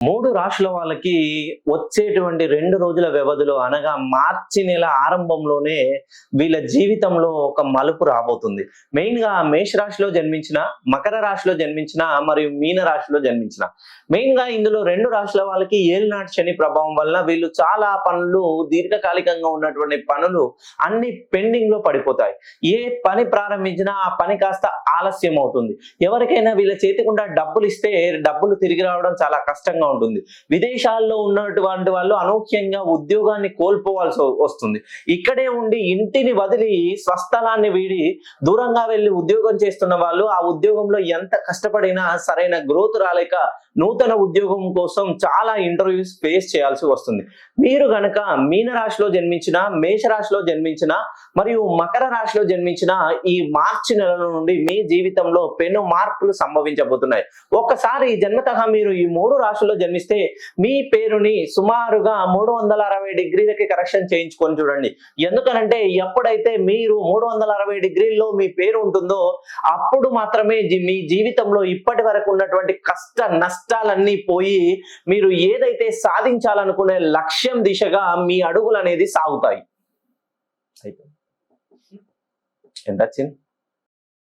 3 రాశుల వాళ్ళకి వచ్చేటువంటి 2 రోజుల వ్యవధిలో అనగా మార్చి నెల ఆరంభంలోనే వీళ్ళ జీవితంలో ఒక మలుపు రాబోతుంది. మెయిన్‌గా మేష రాశిలో జన్మించిన, మకర రాశిలో జన్మించిన మరియు మీన రాశిలో జన్మించిన. మెయిన్‌గా ఇందులో 2 రాశుల వాళ్ళకి ఏలినాటి శని ప్రభావం వల్ల వీళ్ళు చాలా పనులు దీర్ఘకాలికంగా ఉన్నటువంటి పనులు అన్ని పెండింగ్‌లో పడిపోతాయి. ఏ పని ప్రారంభించినా ఆ పని కాస్త ఆలస్యం అవుతుంది. ఎవరికైనా వీళ్ళ చేతికుండా డబ్బులు ఇస్తే డబ్బులు తిరిగి రావడం చాలా కష్టంగా ఉంటుంది. విదేశాల్లో ఉన్నటువంటి వాళ్ళు అనూహ్యంగా ఉద్యోగాన్ని కోల్పోవాల్సి వస్తుంది. ఇక్కడే ఉండి ఇంటిని వదిలి స్వస్థలాన్ని వీడి దూరంగా వెళ్ళి ఉద్యోగం చేస్తున్న వాళ్ళు ఆ ఉద్యోగంలో ఎంత కష్టపడినా సరైన గ్రోత్ రాలేక నూతన ఉద్యోగం కోసం చాలా ఇంటర్వ్యూస్ ఫేస్ చేయాల్సి వస్తుంది. మీరు గనక మీన రాశిలో జన్మించిన, మేష రాశిలో జన్మించిన మరియు మకర రాశిలో జన్మించిన ఈ మార్చి నెల నుండి మీ జీవితంలో పెను మార్పులు సంభవించబోతున్నాయి. ఒక్కసారి జన్మతః మీరు ఈ 3 రాశుల్లో జన్మిస్తే మీ పేరుని సుమారుగా 360 డిగ్రీలకి కరెక్షన్ చేయించుకొని చూడండి. ఎందుకనంటే ఎప్పుడైతే మీరు 360 డిగ్రీల్లో మీ పేరు ఉంటుందో అప్పుడు మాత్రమే మీ జీవితంలో ఇప్పటి వరకు ఉన్నటువంటి కష్ట నష్టాలన్నీ పోయి మీరు ఏదైతే సాధించాలనుకునే లక్ష్యం దిశగా మీ అడుగులు అనేది సాగుతాయి. ఎంత వచ్చింది?